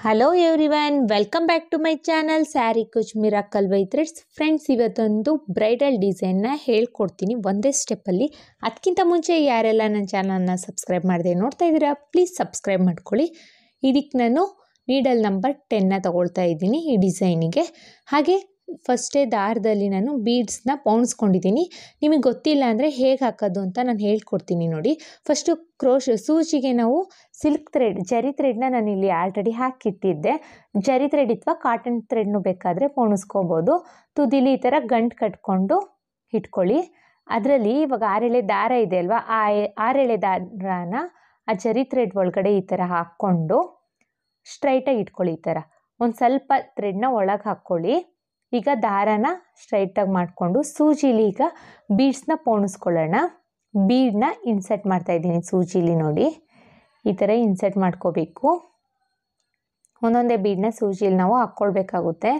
Hello everyone, welcome back to my channel saree ಕುಚ್ miracle by threads. Friends, ಇವತ್ತೊಂದು bridal ಡಿಸೈನ್ನ ಹೇಳ್ಕೊಡ್ತೀನಿ ಒಂದೇ ಸ್ಟೆಪ್ಪಲ್ಲಿ. ಅದಕ್ಕಿಂತ ಮುಂಚೆ ಯಾರೆಲ್ಲ ನನ್ನ ಚಾನಲ್ನ ಸಬ್ಸ್ಕ್ರೈಬ್ ಮಾಡದೆ ನೋಡ್ತಾ ಇದ್ದೀರಾ, ಪ್ಲೀಸ್ ಸಬ್ಸ್ಕ್ರೈಬ್ ಮಾಡ್ಕೊಳ್ಳಿ. ಇದಕ್ಕೆ ನಾನು ನೀಡಲ್ ನಂಬರ್ 10ನ ತೊಗೊಳ್ತಾ ಇದ್ದೀನಿ ಈ ಡಿಸೈನಿಗೆ. ಹಾಗೆ ಫಸ್ಟೇ ದಾರದಲ್ಲಿ ನಾನು ಬೀಡ್ಸ್ನ ಪೌಣಿಸ್ಕೊಂಡಿದ್ದೀನಿ. ನಿಮಗೆ ಗೊತ್ತಿಲ್ಲ ಅಂದರೆ ಹೇಗೆ ಹಾಕೋದು ಅಂತ ನಾನು ಹೇಳ್ಕೊಡ್ತೀನಿ ನೋಡಿ. ಫಸ್ಟು ಸೂಜಿಗೆ ನಾವು ಸಿಲ್ಕ್ ಥ್ರೆಡ್, ಜರಿ ಥ್ರೆಡ್ನ ನಾನು ಇಲ್ಲಿ ಆಲ್ರೆಡಿ ಹಾಕಿಟ್ಟಿದ್ದೆ. ಜರಿ ಥ್ರೆಡ್ ಅಥವಾ ಕಾಟನ್ ಥ್ರೆಡ್ನು ಬೇಕಾದರೆ ಪೌಣಿಸ್ಕೋಬೋದು. ತುದಿಲಿ ಈ ಥರ ಗಂಟು ಕಟ್ಕೊಂಡು ಇಟ್ಕೊಳ್ಳಿ. ಅದರಲ್ಲಿ ಇವಾಗ 6 ಎಳೆ ದಾರ ಇದೆ ಅಲ್ವಾ, ಆ 6 ಎಳೆ ದಾರನ ಆ ಜರಿ ಥ್ರೆಡ್ ಒಳಗಡೆ ಈ ಥರ ಹಾಕ್ಕೊಂಡು ಸ್ಟ್ರೈಟಾಗಿ ಇಟ್ಕೊಳ್ಳಿ. ಈ ಥರ ಒಂದು ಸ್ವಲ್ಪ ಥ್ರೆಡ್ನ ಒಳಗೆ ಹಾಕ್ಕೊಳ್ಳಿ. ಈಗ ದಾರನ ಸ್ಟ್ರೈಟಾಗಿ ಮಾಡಿಕೊಂಡು ಸೂಜಿಲಿ ಈಗ ಬೀಡ್ಸ್ನ ಪೌಣಿಸ್ಕೊಳ್ಳೋಣ. ಬೀಡನ್ನ ಇನ್ಸರ್ಟ್ ಮಾಡ್ತಾಯಿದ್ದೀನಿ ಸೂಜಿಲಿ ನೋಡಿ. ಈ ಥರ ಇನ್ಸರ್ಟ್ ಮಾಡ್ಕೋಬೇಕು. ಒಂದೊಂದೇ ಬೀಡನ್ನ ಸೂಜಿಲಿ ನಾವು ಹಾಕ್ಕೊಳ್ಬೇಕಾಗುತ್ತೆ.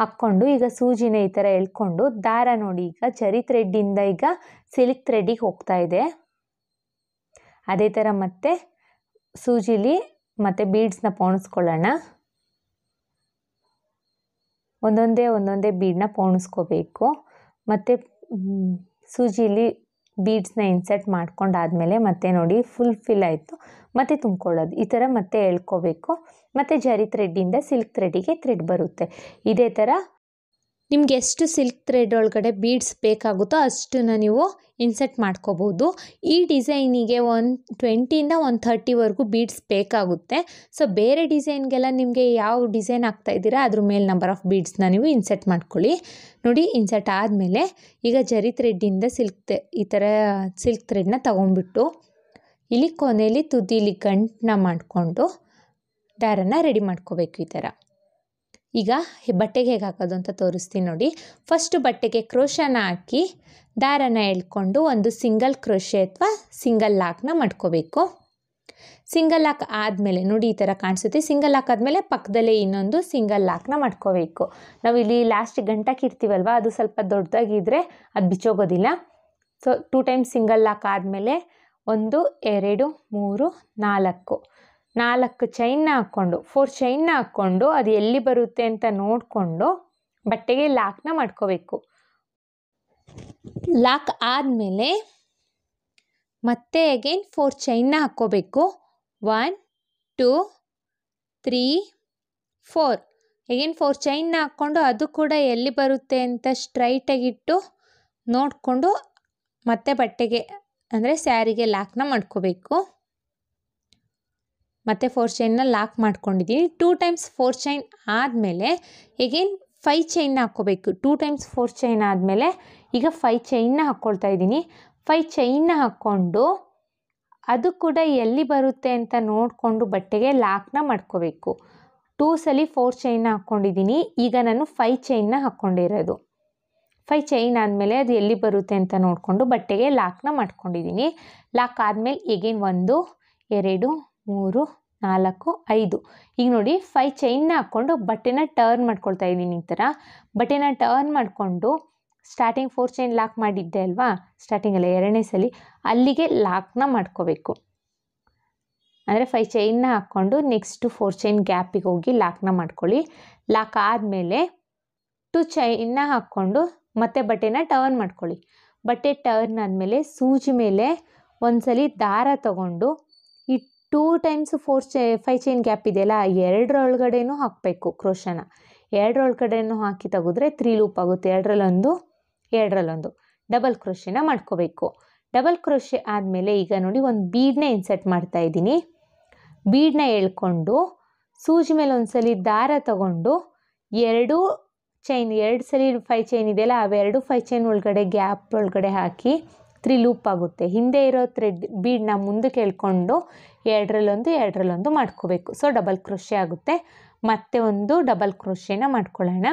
ಹಾಕ್ಕೊಂಡು ಈಗ ಸೂಜಿನ ಈ ಥರ ಎಳ್ಕೊಂಡು ದಾರ ನೋಡಿ ಈಗ ಜರಿ ಥ್ರೆಡ್ಡಿಂದ ಈಗ ಸಿಲ್ಕ್ ಥ್ರೆಡ್ಡಿಗೆ ಹೋಗ್ತಾ ಇದೆ. ಅದೇ ಥರ ಮತ್ತೆ ಸೂಜಿಲಿ ಮತ್ತು ಬೀಡ್ಸ್ನ ಪೌಣಿಸ್ಕೊಳ್ಳೋಣ. ಒಂದೊಂದೇ ಬೀಡನ್ನ ಪೌಣಿಸ್ಕೋಬೇಕು. ಮತ್ತು ಸೂಜಿಲಿ ಬೀಡ್ಸ್ನ ಇನ್ಸರ್ಟ್ ಮಾಡ್ಕೊಂಡಾದಮೇಲೆ ಮತ್ತೆ ನೋಡಿ ಫಿಲ್ ಆಯಿತು. ಮತ್ತೆ ತುಂಬ್ಕೊಳ್ಳೋದು ಈ ಥರ ಮತ್ತೆ ಎಳ್ಕೋಬೇಕು. ಮತ್ತು ಜರಿ ಥ್ರೆಡ್ಡಿಂದ ಸಿಲ್ಕ್ ಥ್ರೆಡ್ಡಿಗೆ ಥ್ರೆಡ್ ಬರುತ್ತೆ. ಇದೇ ಥರ ನಿಮ್ಗೆ ಎಷ್ಟು ಸಿಲ್ಕ್ ಥ್ರೆಡ್ ಒಳಗಡೆ ಬೀಡ್ಸ್ ಬೇಕಾಗುತ್ತೋ ಅಷ್ಟನ್ನು ನೀವು ಇನ್ಸರ್ಟ್ ಮಾಡ್ಕೋಬೋದು. ಈ ಡಿಸೈನಿಗೆ 120ಇಂದ 130ವರೆಗೂ ಬೀಡ್ಸ್ ಬೇಕಾಗುತ್ತೆ. ಸೊ ಬೇರೆ ಡಿಸೈನ್ಗೆಲ್ಲ ನಿಮಗೆ ಯಾವ ಡಿಸೈನ್ ಹಾಕ್ತಾಯಿದ್ದೀರಾ ಅದ್ರ ಮೇಲೆ ನಂಬರ್ ಆಫ್ ಬೀಡ್ಸ್ನ ನೀವು ಇನ್ಸರ್ಟ್ ಮಾಡ್ಕೊಳ್ಳಿ. ನೋಡಿ ಇನ್ಸರ್ಟ್ ಆದಮೇಲೆ ಈಗ ಜರಿ ಥ್ರೆಡ್ಡಿಂದ ಈ ಥರ ಸಿಲ್ಕ್ ಥ್ರೆಡ್ನ ತೊಗೊಂಡ್ಬಿಟ್ಟು ಇಲ್ಲಿ ಕೊನೆಯಲ್ಲಿ ತುದಿಲಿ ಗಂಟನ್ನ ಮಾಡಿಕೊಂಡು ದಾರನ ರೆಡಿ ಮಾಡ್ಕೋಬೇಕು. ಈ ಥರ ಈಗ ಬಟ್ಟೆಗೆ ಹೇಗೆ ಹಾಕೋದು ಅಂತ ತೋರಿಸ್ತೀನಿ ನೋಡಿ. ಫಸ್ಟು ಬಟ್ಟೆಗೆ ಕ್ರೋಶನ ಹಾಕಿ ದಾರನ ಎಳ್ಕೊಂಡು ಒಂದು ಸಿಂಗಲ್ ಕ್ರೋಶೆ ಅಥವಾ ಸಿಂಗಲ್ ಲಾಕ್ನ ಮಾಡ್ಕೋಬೇಕು. ಸಿಂಗಲ್ ಲಾಕ್ ಆದಮೇಲೆ ನೋಡಿ ಈ ಥರ ಕಾಣಿಸುತ್ತೆ. ಸಿಂಗಲ್ ಲಾಕ್ ಆದಮೇಲೆ ಪಕ್ಕದಲ್ಲೇ ಇನ್ನೊಂದು ಸಿಂಗಲ್ ಲಾಕ್ನ ಮಾಡ್ಕೋಬೇಕು. ನಾವು ಇಲ್ಲಿ ಲಾಸ್ಟಿಗೆ ಗಂಟಾಕಿರ್ತೀವಲ್ವ, ಅದು ಸ್ವಲ್ಪ ದೊಡ್ಡದಾಗಿದ್ದರೆ ಅದು ಬಿಚ್ಚೋಗೋದಿಲ್ಲ. ಸೊ 2 ಟೈಮ್ಸ್ ಸಿಂಗಲ್ ಲಾಕ್ ಆದಮೇಲೆ 1 2 3 4 ಚೈನ್ನ ಹಾಕ್ಕೊಂಡು 4 ಚೈನ್ನ ಹಾಕ್ಕೊಂಡು ಅದು ಎಲ್ಲಿ ಬರುತ್ತೆ ಅಂತ ನೋಡಿಕೊಂಡು ಬಟ್ಟೆಗೆ ಲಾಕ್ನ ಮಾಡ್ಕೋಬೇಕು. ಲಾಕ್ ಆದಮೇಲೆ ಮತ್ತೆ ಅಗೇನ್ 4 ಚೈನ್ನ ಹಾಕ್ಕೋಬೇಕು. 1 2 3 4 ಅಗೇನ್ 4 ಚೈನ್ನ ಹಾಕ್ಕೊಂಡು ಅದು ಕೂಡ ಎಲ್ಲಿ ಬರುತ್ತೆ ಅಂತ ಸ್ಟ್ರೈಟಾಗಿಟ್ಟು ನೋಡಿಕೊಂಡು ಮತ್ತೆ ಬಟ್ಟೆಗೆ ಅಂದರೆ ಸ್ಯಾರಿಗೆ ಲಾಕ್ನ ಮಾಡ್ಕೋಬೇಕು. ಮತ್ತು 4 ಚೈನ್ನ ಲಾಕ್ ಮಾಡ್ಕೊಂಡಿದ್ದೀನಿ. 2 ಟೈಮ್ಸ್ 4 ಚೈನ್ ಆದಮೇಲೆ ಎಗೇನ್ 5 ಚೈನ್ನ ಹಾಕ್ಕೋಬೇಕು. 2 ಟೈಮ್ಸ್ 4 ಚೈನ್ ಆದಮೇಲೆ ಈಗ 5 ಚೈನ್ನ ಹಾಕ್ಕೊಳ್ತಾ ಇದ್ದೀನಿ. 5 ಚೈನ್ನ ಹಾಕ್ಕೊಂಡು ಅದು ಕೂಡ ಎಲ್ಲಿ ಬರುತ್ತೆ ಅಂತ ನೋಡಿಕೊಂಡು ಬಟ್ಟೆಗೆ ಲಾಕ್ನ ಮಾಡ್ಕೋಬೇಕು. 2 ಸಲ 4 ಚೈನ್ನ ಹಾಕ್ಕೊಂಡಿದ್ದೀನಿ. ಈಗ ನಾನು 5 ಚೈನ್ನ ಹಾಕ್ಕೊಂಡಿರೋದು. 5 ಚೈನ್ ಆದಮೇಲೆ ಅದು ಎಲ್ಲಿ ಬರುತ್ತೆ ಅಂತ ನೋಡಿಕೊಂಡು ಬಟ್ಟೆಗೆ ಲಾಕ್ನ ಮಾಡ್ಕೊಂಡಿದ್ದೀನಿ. ಲಾಕ್ ಆದಮೇಲೆ ಎಗೇನ್ 1 2 3 4 5 ಈಗ ನೋಡಿ 5 ಚೈನ್ನ ಹಾಕ್ಕೊಂಡು ಬಟ್ಟೆನ ಟರ್ನ್ ಮಾಡ್ಕೊಳ್ತಾ ಇದ್ದೀನಿ. ಈ ಥರ ಬಟ್ಟೆನ ಟರ್ನ್ ಮಾಡಿಕೊಂಡು ಸ್ಟಾರ್ಟಿಂಗ್ 4 ಚೈನ್ ಲಾಕ್ ಮಾಡಿದ್ದೆ ಅಲ್ವಾ, ಸ್ಟಾರ್ಟಿಂಗಲ್ಲ 2ನೇ ಸಲ ಅಲ್ಲಿಗೆ ಲಾಕ್ನ ಮಾಡ್ಕೋಬೇಕು. ಅಂದರೆ 5 ಚೈನ್ನ ಹಾಕ್ಕೊಂಡು ನೆಕ್ಸ್ಟು 4 ಚೈನ್ ಗ್ಯಾಪಿಗೆ ಹೋಗಿ ಲಾಕ್ನ ಮಾಡ್ಕೊಳ್ಳಿ. ಲಾಕ್ ಆದಮೇಲೆ 2 ಚೈನ್ನ ಹಾಕ್ಕೊಂಡು ಮತ್ತೆ ಬಟ್ಟೆನ ಟರ್ನ್ ಮಾಡ್ಕೊಳ್ಳಿ. ಬಟ್ಟೆ ಟರ್ನ್ ಆದಮೇಲೆ ಸೂಜಿ ಮೇಲೆ ಒಂದ್ಸಲಿ ದಾರ ತಗೊಂಡು ಈ 2 ಟೈಮ್ಸ್ 5 ಚೈನ್ ಗ್ಯಾಪ್ ಇದೆಯಲ್ಲ, 2ರೊಳಗಡೆನೂ ಹಾಕಬೇಕು. ಕ್ರೋಶನ 2ರೊಳಗಡೆನೂ ಹಾಕಿ ತೆಗೆದ್ರೆ 3 ಲೂಪ್ ಆಗುತ್ತೆ. 2ರಲ್ಲೊಂದು ಡಬಲ್ ಕ್ರೋಶೆನ ಮಾಡ್ಕೋಬೇಕು. ಡಬಲ್ ಕ್ರೋಶೆ ಆದಮೇಲೆ ಈಗ ನೋಡಿ ಒಂದು ಬೀಡನ್ನ ಇನ್ಸರ್ಟ್ ಮಾಡ್ತಾ ಇದ್ದೀನಿ. ಬೀಡನ್ನ ಎಳ್ಕೊಂಡು ಸೂಜಿ ಮೇಲೆ ಒಂದ್ಸಲಿ ದಾರ ತಗೊಂಡು 2 ಸಲ 5 ಚೈನ್ ಇದೆಯಲ್ಲ, ಅವೆರಡು 5 ಚೈನ್ ಒಳಗಡೆ ಗ್ಯಾಪ್ ಒಳಗಡೆ ಹಾಕಿ 3 ಲೂಪ್ ಆಗುತ್ತೆ. ಹಿಂದೆ ಇರೋ ಥ್ರೆಡ್ ಬೀಡನ್ನ ಮುಂದಕ್ಕೆ ಎಳ್ಕೊಂಡು 2ರಲ್ಲೊಂದು ಮಾಡ್ಕೋಬೇಕು. ಸೊ ಡಬಲ್ ಕ್ರೋಶೆ ಆಗುತ್ತೆ. ಮತ್ತೆ ಒಂದು ಡಬಲ್ ಕ್ರೋಶೆನ ಮಾಡ್ಕೊಳ್ಳೋಣ.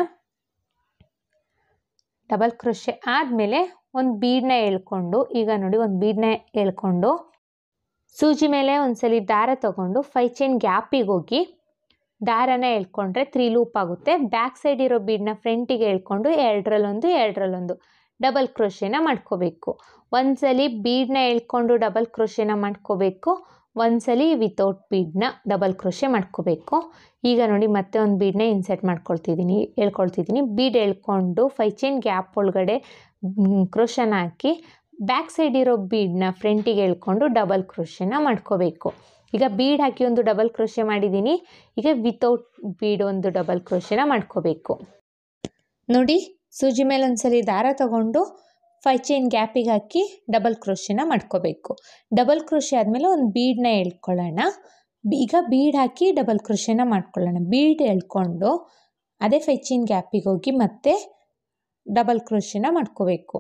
ಡಬಲ್ ಕ್ರೋಶೆ ಆದಮೇಲೆ ಒಂದು ಬೀಡನ್ನ ಎಳ್ಕೊಂಡು ಈಗ ನೋಡಿ ಒಂದು ಬೀಡನ್ನ ಎಳ್ಕೊಂಡು ಸೂಜಿ ಮೇಲೆ ಒಂದ್ಸಲಿ ದಾರ ತಗೊಂಡು 5 ಚೈನ್ ಗ್ಯಾಪಿಗೆ ಹೋಗಿ ದಾರನ ಎಳ್ಕೊಂಡ್ರೆ 3 ಲೂಪ್ ಆಗುತ್ತೆ. ಬ್ಯಾಕ್ ಸೈಡ್ ಇರೋ ಬೀಡನ್ನ ಫ್ರಂಟಿಗೆ ಎಳ್ಕೊಂಡು 2ರಲ್ಲೊಂದು ಡಬಲ್ ಕ್ರೋಶೆನ ಮಾಡ್ಕೋಬೇಕು. ಒಂದ್ಸಲಿ ಬೀಡನ್ನ ಎಳ್ಕೊಂಡು ಡಬಲ್ ಕ್ರೋಶೆನ ಮಾಡ್ಕೋಬೇಕು. ಒಂದ್ಸಲಿ ವಿತೌಟ್ ಬೀಡನ್ನ ಡಬಲ್ ಕ್ರೋಶೆ ಮಾಡ್ಕೋಬೇಕು. ಈಗ ನೋಡಿ ಮತ್ತೆ ಒಂದು ಬೀಡನ್ನ ಇನ್ಸರ್ಟ್ ಹೇಳ್ಕೊಳ್ತಿದ್ದೀನಿ. ಬೀಡ್ ಎಳ್ಕೊಂಡು 5 ಚೈನ್ ಗ್ಯಾಪ್ ಒಳಗಡೆ ಕ್ರೋಶನ ಹಾಕಿ ಬ್ಯಾಕ್ ಸೈಡ್ ಇರೋ ಬೀಡನ್ನ ಫ್ರಂಟಿಗೆ ಎಳ್ಕೊಂಡು ಡಬಲ್ ಕ್ರೋಶೆನ ಮಾಡ್ಕೋಬೇಕು. ಈಗ ಬೀಡ್ ಹಾಕಿ ಒಂದು ಡಬಲ್ ಕ್ರೋಶೆ ಮಾಡಿದ್ದೀನಿ. ಈಗ ವಿತೌಟ್ ಬೀಡ್ ಒಂದು ಡಬಲ್ ಕ್ರೋಶೆನ ಮಾಡ್ಕೋಬೇಕು. ನೋಡಿ ಸೂಜಿ ಮೇಲೆ ಒಂದ್ಸಲಿ ದಾರ ತಗೊಂಡು 5 ಚೈನ್ ಗ್ಯಾಪಿಗೆ ಹಾಕಿ ಡಬಲ್ ಕ್ರೋಶೆನ ಮಾಡ್ಕೋಬೇಕು. ಡಬಲ್ ಕ್ರೋಶೆ ಆದಮೇಲೆ ಒಂದು ಬೀಡನ್ನ ಎಳ್ಕೊಳ್ಳೋಣ. ಈಗ ಬೀಡ್ ಹಾಕಿ ಡಬಲ್ ಕ್ರೋಶೆನ ಮಾಡ್ಕೊಳ್ಳೋಣ. ಬೀಡ್ ಎಳ್ಕೊಂಡು ಅದೇ 5 ಚೈನ್ ಗ್ಯಾಪಿಗೆ ಹೋಗಿ ಮತ್ತೆ ಡಬಲ್ ಕ್ರೋಶೆನ ಮಾಡ್ಕೋಬೇಕು.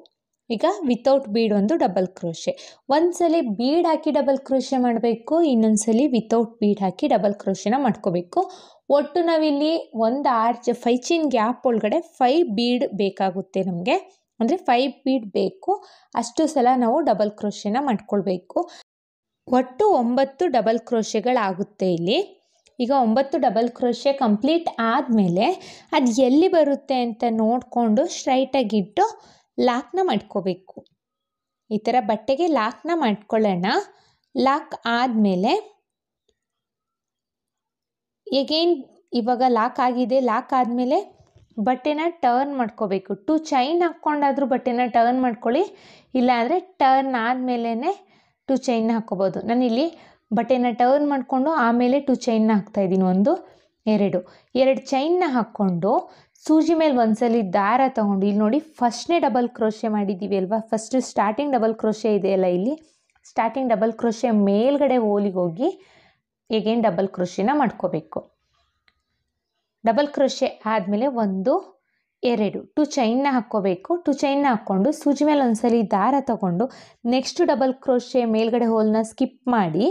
ಈಗ ವಿತೌಟ್ ಬೀಡ್ ಒಂದು ಡಬಲ್ ಕ್ರೋಶೆ. ಒಂದ್ಸಲಿ ಬೀಡ್ ಹಾಕಿ ಡಬಲ್ ಕ್ರೋಶೆ ಮಾಡಬೇಕು, ಇನ್ನೊಂದ್ಸಲಿ ವಿತೌಟ್ ಬೀಡ್ ಹಾಕಿ ಡಬಲ್ ಕ್ರೋಶೆನ ಮಾಡ್ಕೋಬೇಕು. ಒಟ್ಟು ನಾವಿಲ್ಲಿ ಒಂದು 5 ಚೈನ್ ಗ್ಯಾಪ್ ಒಳಗಡೆ 5 ಬೀಡ್ ಬೇಕಾಗುತ್ತೆ ನಮಗೆ, ಅಂದರೆ 5 ಬೀಡ್ ಬೇಕು. ಅಷ್ಟು ಸಲ ನಾವು ಡಬಲ್ ಕ್ರೋಶೆನ ಮಾಡ್ಕೊಳ್ಬೇಕು. ಒಟ್ಟು 9 ಡಬಲ್ ಕ್ರೋಶೆಗಳಾಗುತ್ತೆ ಇಲ್ಲಿ. ಈಗ 9 ಡಬಲ್ ಕ್ರೋಶೆ ಕಂಪ್ಲೀಟ್ ಆದಮೇಲೆ ಅದು ಎಲ್ಲಿ ಬರುತ್ತೆ ಅಂತ ನೋಡಿಕೊಂಡು ಸ್ಟ್ರೈಟಾಗಿಟ್ಟು ಲಾಕ್ನ ಮಾಡ್ಕೋಬೇಕು. ಈ ಥರ ಬಟ್ಟೆಗೆ ಲಾಕ್ನ ಮಾಡ್ಕೊಳ್ಳೋಣ. ಲಾಕ್ ಆದಮೇಲೆ ಎಗೇನ್ ಇವಾಗ ಲಾಕ್ ಆಗಿದೆ. ಲಾಕ್ ಆದಮೇಲೆ ಬಟ್ಟೆನ ಟರ್ನ್ ಮಾಡ್ಕೋಬೇಕು. 2 ಚೈನ್ ಹಾಕ್ಕೊಂಡಾದರೂ ಬಟ್ಟೆನ ಟರ್ನ್ ಮಾಡ್ಕೊಳ್ಳಿ, ಇಲ್ಲಾಂದರೆ ಟರ್ನ್ ಆದಮೇಲೆ 2 ಚೈನ್ನ ಹಾಕ್ಕೋಬೋದು. ನಾನಿಲ್ಲಿ ಬಟ್ಟೆನ ಟರ್ನ್ ಮಾಡಿಕೊಂಡು ಆಮೇಲೆ 2 ಚೈನ್ನ ಹಾಕ್ತಾಯಿದ್ದೀನಿ. 1 2 ಚೈನ್ನ ಹಾಕ್ಕೊಂಡು ಸೂಜಿ ಮೇಲೆ ಒಂದ್ಸಲಿ ದಾರ ತಗೊಂಡು ಇಲ್ಲಿ ನೋಡಿ ಫಸ್ಟ್ನೇ ಡಬಲ್ ಕ್ರೋಶೆ ಮಾಡಿದ್ದೀವಿ ಅಲ್ವಾ, ಫಸ್ಟ್ ಸ್ಟಾರ್ಟಿಂಗ್ ಡಬಲ್ ಕ್ರೋಶೆ ಇದೆಯಲ್ಲ, ಇಲ್ಲಿ ಸ್ಟಾರ್ಟಿಂಗ್ ಡಬಲ್ ಕ್ರೋಶೆ ಮೇಲ್ಗಡೆ ಹೋಲಿಗೆ ಹೋಗಿ ಎಗೇನ್ ಡಬಲ್ ಕ್ರೋಶೆನ ಮಾಡ್ಕೋಬೇಕು. ಡಬಲ್ ಕ್ರೋಶೆ ಆದಮೇಲೆ 1 2 ಚೈನ್ನ ಹಾಕ್ಕೋಬೇಕು. 2 ಚೈನ್ನ ಹಾಕ್ಕೊಂಡು ಸೂಜಿ ಮೇಲೆ ಒಂದ್ಸಲಿ ದಾರ ತಗೊಂಡು ನೆಕ್ಸ್ಟ್ ಡಬಲ್ ಕ್ರೋಶೆ ಮೇಲ್ಗಡೆ ಹೋಲನ್ನ ಸ್ಕಿಪ್ ಮಾಡಿ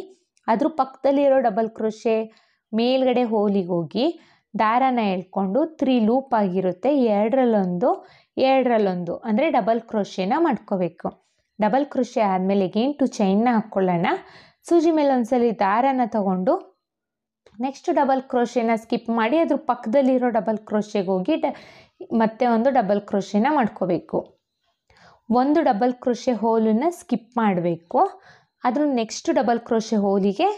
ಅದ್ರ ಪಕ್ಕದಲ್ಲಿರೋ ಡಬಲ್ ಕ್ರೋಶೆ ಮೇಲ್ಗಡೆ ಹೋಲಿಗೆ ಹೋಗಿ ದಾರನ ಎಳ್ಕೊಂಡು 3 ಲೂಪ್ ಆಗಿರುತ್ತೆ, 2 ಅಂದರೆ ಡಬಲ್ ಕ್ರೋಶೆನ ಮಾಡ್ಕೋಬೇಕು. ಡಬಲ್ ಕ್ರೋಶೆ ಆದಮೇಲೆ ಎಗೇನ್ 2 ಚೈನ್ನ ಹಾಕ್ಕೊಳ್ಳೋಣ. ಸೂಜಿ ಮೇಲೆ ಒಂದ್ಸಲಿ ದಾರನ ತಗೊಂಡು ನೆಕ್ಸ್ಟ್ ಡಬಲ್ ಕ್ರೋಶೆನ ಸ್ಕಿಪ್ ಮಾಡಿ ಅದ್ರ ಪಕ್ಕದಲ್ಲಿರೋ ಡಬಲ್ ಕ್ರೋಶೆಗೆ ಹೋಗಿ ಮತ್ತೆ ಒಂದು ಡಬಲ್ ಕ್ರೋಶೆನ ಮಾಡ್ಕೋಬೇಕು. 1 ಡಬಲ್ ಕ್ರೋಶೆ ಹೋಲನ್ನು ಸ್ಕಿಪ್ ಮಾಡಬೇಕು. ಅದ್ರ ನೆಕ್ಸ್ಟ್ ಡಬಲ್ ಕ್ರೋಶೆ ಹೋಲಿಗೆ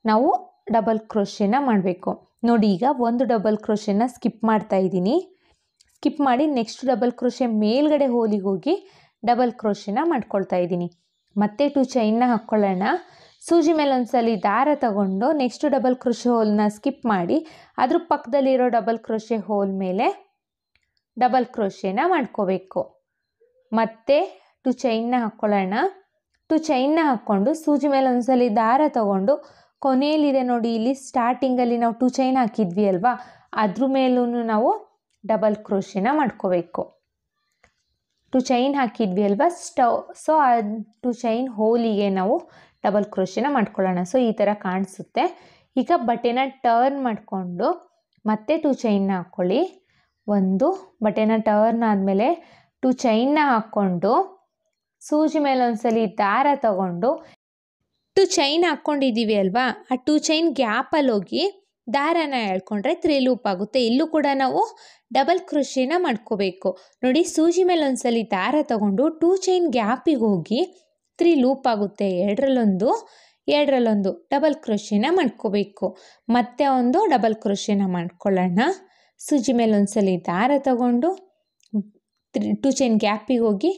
ನಾವು ಡಬಲ್ ಕ್ರೋಶೆನ ಮಾಡಬೇಕು. ನೋಡಿ ಈಗ 1 ಡಬಲ್ ಕ್ರೋಶೆನ ಸ್ಕಿಪ್ ಮಾಡ್ತಾ ಇದ್ದೀನಿ. ಸ್ಕಿಪ್ ಮಾಡಿ ನೆಕ್ಸ್ಟ್ ಡಬಲ್ ಕ್ರೋಶೆ ಮೇಲ್ಗಡೆ ಹೋಲಿಗೆ ಹೋಗಿ ಡಬಲ್ ಕ್ರೋಶೆನ ಮಾಡ್ಕೊಳ್ತಾ ಇದ್ದೀನಿ. ಮತ್ತೆ 2 ಚೈನ್ನ ಹಾಕ್ಕೊಳ್ಳೋಣ. ಸೂಜಿ ಮೇಲೆ ಒಂದ್ಸಲಿ ದಾರ ತಗೊಂಡು ನೆಕ್ಸ್ಟ್ ಡಬಲ್ ಕ್ರೋಶೆ ಹೋಲನ್ನ ಸ್ಕಿಪ್ ಮಾಡಿ ಅದ್ರ ಪಕ್ಕದಲ್ಲಿರೋ ಡಬಲ್ ಕ್ರೋಶೆ ಹೋಲ್ ಮೇಲೆ ಡಬಲ್ ಕ್ರೋಶೆನ ಮಾಡ್ಕೋಬೇಕು. ಮತ್ತೆ 2 ಚೈನ್ನ ಹಾಕ್ಕೊಳ್ಳೋಣ. 2 ಚೈನ್ನ ಹಾಕ್ಕೊಂಡು ಸೂಜಿ ಮೇಲೆ ಒಂದ್ಸಲಿ ದಾರ ತಗೊಂಡು ಕೊನೆಯಲ್ಲಿದೆ ನೋಡಿ ಇಲ್ಲಿ ಸ್ಟಾರ್ಟಿಂಗಲ್ಲಿ ನಾವು 2 ಚೈನ್ ಹಾಕಿದ್ವಿ ಅಲ್ವಾ, ಅದ್ರ ಮೇಲೂ ನಾವು ಡಬಲ್ ಕ್ರೋಶೆನ ಮಾಡ್ಕೋಬೇಕು. 2 ಚೈನ್ ಹಾಕಿದ್ವಿ ಅಲ್ವಾ ಸೊ ಆ 2 ಚೈನ್ ಹೋಲಿಗೆ ನಾವು ಡಬಲ್ ಕ್ರೋಶೆನ ಮಾಡ್ಕೊಳ್ಳೋಣ. ಸೊ ಈ ಥರ ಕಾಣಿಸುತ್ತೆ. ಈಗ ಬಟ್ಟೆನ ಟರ್ನ್ ಮಾಡಿಕೊಂಡು ಮತ್ತೆ 2 ಚೈನ್ನ ಹಾಕ್ಕೊಳ್ಳಿ. 1 ಬಟ್ಟೆನ ಟರ್ನ್ ಆದಮೇಲೆ 2 ಚೈನ್ನ ಹಾಕ್ಕೊಂಡು ಸೂಜಿ ಮೇಲೆ ಒಂದ್ಸಲಿ ದಾರ ತಗೊಂಡು 2 ಚೈನ್ ಹಾಕ್ಕೊಂಡಿದ್ದೀವಿ ಅಲ್ವಾ, ಆ 2 ಚೈನ್ ಗ್ಯಾಪಲ್ಲಿ ಹೋಗಿ ದಾರನ ಎಳ್ಕೊಂಡ್ರೆ 3 ಲೂಪ್ ಆಗುತ್ತೆ. ಇಲ್ಲೂ ಕೂಡ ನಾವು ಡಬಲ್ ಕ್ರೋಶೆನ ಮಾಡ್ಕೋಬೇಕು. ನೋಡಿ ಸೂಜಿ ಮೇಲೆ ಒಂದ್ಸಲಿ ದಾರ ತಗೊಂಡು 2 ಚೈನ್ ಗ್ಯಾಪಿಗೆ ಹೋಗಿ 3 ಲೂಪ್ ಆಗುತ್ತೆ. 2 ಡಬಲ್ ಕ್ರೋಶೆನ ಮಾಡ್ಕೋಬೇಕು. ಮತ್ತೆ ಒಂದು ಡಬಲ್ ಕ್ರೋಶೆನ ಮಾಡ್ಕೊಳ್ಳೋಣ. ಸೂಜಿ ಮೇಲೆ ಒಂದ್ಸಲಿ ದಾರ ತಗೊಂಡು 2 ಚೈನ್ ಗ್ಯಾಪಿಗೆ ಹೋಗಿ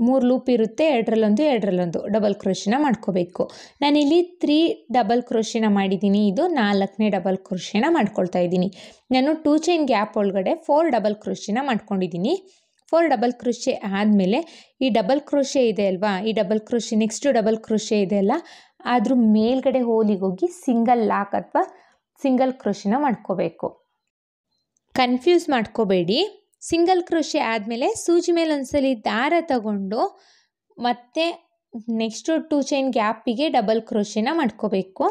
3 ಲೂಪ್ ಇರುತ್ತೆ, 2 ಡಬಲ್ ಕ್ರೋಶೆನ ಮಾಡ್ಕೋಬೇಕು. ನಾನಿಲ್ಲಿ 3 ಡಬಲ್ ಕ್ರೋಶೆನ ಮಾಡಿದ್ದೀನಿ. ಇದು 4ನೇ ಡಬಲ್ ಕ್ರೋಶೆನ ಮಾಡ್ಕೊಳ್ತಾ ಇದ್ದೀನಿ. ನಾನು 2 ಚೈನ್ ಗ್ಯಾಪ್ ಒಳಗಡೆ 4 ಡಬಲ್ ಕ್ರೋಶೆನ ಮಾಡ್ಕೊಂಡಿದ್ದೀನಿ. 4 ಡಬಲ್ ಕ್ರೋಶೆ ಆದಮೇಲೆ ಈ ಡಬಲ್ ಕ್ರೋಶೆ ಇದೆ ಅಲ್ವಾ, ಈ double crochet next double crochet ಇದೆ ಅಲ್ಲ, ಅದ್ರ ಮೇಲ್ಗಡೆ ಹೋಲಿಗೆ ಹೋಗಿ ಸಿಂಗಲ್ ಲಾಕ್ ಅಥವಾ ಸಿಂಗಲ್ ಕ್ರೋಶೆನ ಮಾಡ್ಕೋಬೇಕು. ಕನ್ಫ್ಯೂಸ್ ಮಾಡ್ಕೋಬೇಡಿ. ಸಿಂಗಲ್ ಕ್ರೋಶೆ ಆದಮೇಲೆ ಸೂಜಿ ಮೇಲೆ ಒಂದ್ಸಲಿ ದಾರ ತಗೊಂಡು ಮತ್ತೆ ನೆಕ್ಸ್ಟು 2 ಚೈನ್ ಗ್ಯಾಪಿಗೆ ಡಬಲ್ ಕ್ರೋಶೆನ ಮಾಡ್ಕೋಬೇಕು.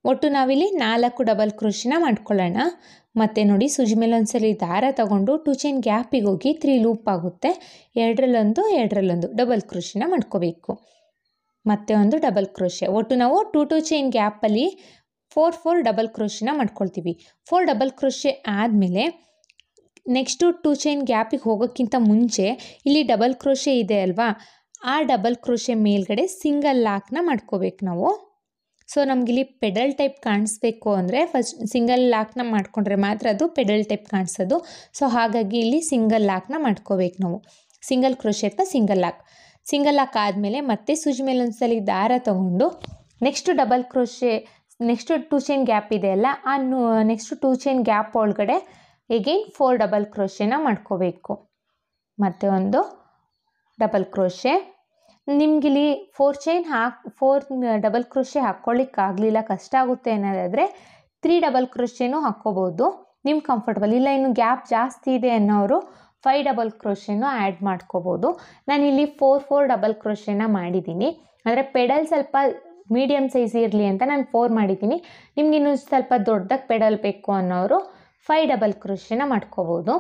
ಒಟ್ಟು ನಾವಿಲ್ಲಿ 4 ಡಬಲ್ ಕ್ರೋಶೆನ ಮಾಡ್ಕೊಳ್ಳೋಣ. ಮತ್ತು ನೋಡಿ ಸೂಜಿ ಮೇಲೆ ಒಂದ್ಸಲಿ ದಾರ ತಗೊಂಡು 2 ಚೈನ್ ಗ್ಯಾಪಿಗೆ ಹೋಗಿ 3 ಲೂಪ್ ಆಗುತ್ತೆ, 2 ಡಬಲ್ ಕ್ರೋಶೆನ ಮಾಡ್ಕೋಬೇಕು. ಮತ್ತೆ ಒಂದು ಡಬಲ್ ಕ್ರೋಶೆ. ಒಟ್ಟು ನಾವು 2 ಚೈನ್ ಗ್ಯಾಪಲ್ಲಿ 4 ಡಬಲ್ ಕ್ರೋಶೆನ ಮಾಡ್ಕೊಳ್ತೀವಿ. 4 ಡಬಲ್ ಕ್ರೋಶೆ ಆದಮೇಲೆ ನೆಕ್ಸ್ಟು 2 ಚೈನ್ ಗ್ಯಾಪಿಗೆ ಹೋಗೋಕ್ಕಿಂತ ಮುಂಚೆ ಇಲ್ಲಿ ಡಬಲ್ ಕ್ರೋಶೆ ಇದೆ ಅಲ್ವಾ, ಆ ಡಬಲ್ ಕ್ರೋಶೆ ಮೇಲ್ಗಡೆ ಸಿಂಗಲ್ ಲಾಕ್ನ ಮಾಡ್ಕೋಬೇಕು ನಾವು. ಸೊ ನಮಗಿಲ್ಲಿ ಪೆಡಲ್ ಟೈಪ್ ಕಾಣಿಸ್ಬೇಕು ಅಂದರೆ ಫಸ್ಟ್ ಸಿಂಗಲ್ ಲಾಕ್ನ ಮಾಡಿಕೊಂಡ್ರೆ ಮಾತ್ರ ಅದು ಪೆಡಲ್ ಟೈಪ್ ಕಾಣಿಸೋದು. ಸೊ ಹಾಗಾಗಿ ಇಲ್ಲಿ ಸಿಂಗಲ್ ಲಾಕ್ನ ಮಾಡ್ಕೋಬೇಕು ನಾವು. ಸಿಂಗಲ್ ಕ್ರೋಶೆ ಅಥವಾ ಸಿಂಗಲ್ ಲಾಕ್ ಆದಮೇಲೆ ಮತ್ತೆ ಸೂಜಿ ಮೇಲೆ ಒಂದ್ಸಲಿ ದಾರ ತಗೊಂಡು next double crochet next 2 chain gap ಇದೆಯಲ್ಲ ಆ ನೆಕ್ಸ್ಟ್ 2 ಚೈನ್ ಗ್ಯಾಪ್ ಒಳಗಡೆ ಎಗೈನ್ 4 ಡಬಲ್ ಕ್ರೋಶೆನ ಮಾಡ್ಕೋಬೇಕು. ಮತ್ತು ಒಂದು ಡಬಲ್ ಕ್ರೋಶೆ. ನಿಮಗಿಲ್ಲಿ 4 ಡಬಲ್ ಕ್ರೋಶೆ ಹಾಕ್ಕೊಳ್ಳಿಕ್ಕಾಗಲಿಲ್ಲ, ಕಷ್ಟ ಆಗುತ್ತೆ ಅನ್ನೋದಾದರೆ 3 ಡಬಲ್ ಕ್ರೋಶೆನೂ ಹಾಕ್ಕೋಬೋದು, ನಿಮ್ಮ ಕಂಫರ್ಟಬಲ್. ಇಲ್ಲ ಇನ್ನು ಗ್ಯಾಪ್ ಜಾಸ್ತಿ ಇದೆ ಅನ್ನೋರು 5 ಡಬಲ್ ಕ್ರೋಶೆನೂ ಆ್ಯಡ್ ಮಾಡ್ಕೋಬೋದು. ನಾನಿಲ್ಲಿ 4 ಡಬಲ್ ಕ್ರೋಶೆನ ಮಾಡಿದ್ದೀನಿ. ಅಂದರೆ ಪೆಡಲ್ ಸ್ವಲ್ಪ ಮೀಡಿಯಮ್ ಸೈಜ್ ಇರಲಿ ಅಂತ ನಾನು 4 ಮಾಡಿದ್ದೀನಿ. ನಿಮಗಿನ್ನೂ ಸ್ವಲ್ಪ ದೊಡ್ಡದಾಗಿ ಪೆಡಲ್ ಬೇಕು ಅನ್ನೋರು 5 ಡಬಲ್ ಕ್ರೋಶೆನ ಮಾಡ್ಕೋಬೋದು.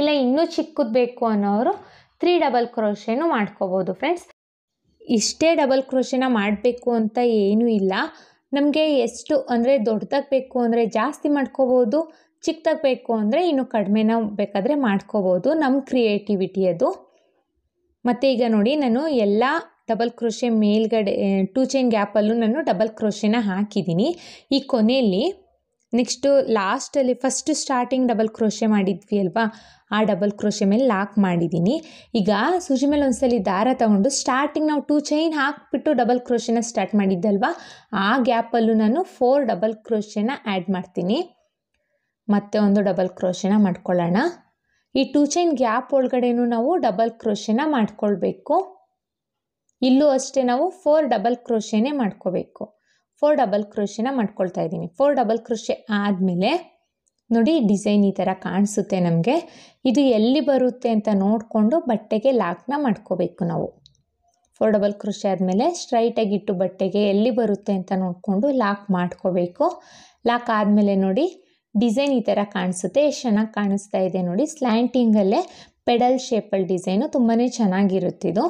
ಇಲ್ಲ ಇನ್ನೂ ಚಿಕ್ಕದು ಬೇಕು ಅನ್ನೋರು 3 ಡಬಲ್ ಕ್ರೋಶೆನೂ ಮಾಡ್ಕೋಬೋದು ಫ್ರೆಂಡ್ಸ್. ಇಷ್ಟೇ ಡಬಲ್ ಕ್ರೋಶೆನ ಮಾಡಬೇಕು ಅಂತ ಏನೂ ಇಲ್ಲ. ನಮಗೆ ಎಷ್ಟು ಅಂದರೆ ದೊಡ್ಡದಾಗಿ ಬೇಕು ಅಂದರೆ ಜಾಸ್ತಿ ಮಾಡ್ಕೋಬೋದು, ಚಿಕ್ಕದಾಗಿ ಬೇಕು ಅಂದರೆ ಇನ್ನು ಕಡಿಮೆನ ಬೇಕಾದರೆ ಮಾಡ್ಕೋಬೋದು, ನಮ್ಮ ಕ್ರಿಯೇಟಿವಿಟಿ ಅದು. ಮತ್ತು ಈಗ ನೋಡಿ ನಾನು ಎಲ್ಲ ಡಬಲ್ ಕ್ರೋಶೆ ಮೇಲ್ಗಡೆ 2 ಚೈನ್ ಗ್ಯಾಪಲ್ಲೂ ನಾನು ಡಬಲ್ ಕ್ರೋಶೆನ ಹಾಕಿದ್ದೀನಿ. ಈ ಕೊನೆಯಲ್ಲಿ ನೆಕ್ಸ್ಟು ಲಾಸ್ಟಲ್ಲಿ ಫಸ್ಟ್ ಸ್ಟಾರ್ಟಿಂಗ್ ಡಬಲ್ ಕ್ರೋಶೆ ಮಾಡಿದ್ವಿ ಅಲ್ವಾ, ಆ ಡಬಲ್ ಕ್ರೋಶೆ ಮೇಲೆ ಲಾಕ್ ಮಾಡಿದ್ದೀನಿ. ಈಗ ಸೂಜಿ ಮೇಲೆ ಒಂದ್ಸಲಿ ದಾರ ತಗೊಂಡು ಸ್ಟಾರ್ಟಿಂಗ್ ನಾವು 2 ಚೈನ್ ಹಾಕಿಬಿಟ್ಟು ಡಬಲ್ ಕ್ರೋಶೆನ ಸ್ಟಾರ್ಟ್ ಮಾಡಿದ್ದಲ್ವ, ಆ ಗ್ಯಾಪಲ್ಲೂ ನಾನು 4 ಡಬಲ್ ಕ್ರೋಶೆನ ಆ್ಯಡ್ ಮಾಡ್ತೀನಿ. ಮತ್ತೆ ಒಂದು ಡಬಲ್ ಕ್ರೋಶೆನ ಮಾಡ್ಕೊಳ್ಳೋಣ. ಈ 2 ಚೈನ್ ಗ್ಯಾಪ್ ಒಳಗಡೆನೂ ನಾವು ಡಬಲ್ ಕ್ರೋಶೆನ ಮಾಡ್ಕೊಳ್ಬೇಕು. ಇಲ್ಲೂ ಅಷ್ಟೇ ನಾವು 4 ಡಬಲ್ ಕ್ರೋಶೆನೇ ಮಾಡ್ಕೋಬೇಕು. 4 ಡಬಲ್ ಕ್ರೋಶೆನ ಮಾಡ್ಕೊಳ್ತಾ ಇದ್ದೀನಿ. 4 ಡಬಲ್ ಕ್ರೋಶೆ ಆದಮೇಲೆ ನೋಡಿ ಡಿಸೈನ್ ಈ ಥರ ಕಾಣಿಸುತ್ತೆ ನಮಗೆ. ಇದು ಎಲ್ಲಿ ಬರುತ್ತೆ ಅಂತ ನೋಡಿಕೊಂಡು ಬಟ್ಟೆಗೆ ಲಾಕ್ನ ಮಾಡ್ಕೋಬೇಕು ನಾವು. 4 ಡಬಲ್ ಕ್ರೋಶೆ ಆದಮೇಲೆ ಸ್ಟ್ರೈಟಾಗಿಟ್ಟು ಬಟ್ಟೆಗೆ ಎಲ್ಲಿ ಬರುತ್ತೆ ಅಂತ ನೋಡಿಕೊಂಡು ಲಾಕ್ ಮಾಡ್ಕೋಬೇಕು. ಲಾಕ್ ಆದಮೇಲೆ ನೋಡಿ ಡಿಸೈನ್ ಈ ಥರ ಕಾಣಿಸುತ್ತೆ. ಎಷ್ಟು ಚೆನ್ನಾಗಿ ಕಾಣಿಸ್ತಾ ಇದೆ ನೋಡಿ. ಸ್ಲ್ಯಾಂಟಿಂಗಲ್ಲೇ ಪೆಡಲ್ ಶೇಪಲ್ಲಿ ಡಿಸೈನು ತುಂಬಾ ಚೆನ್ನಾಗಿರುತ್ತಿದು.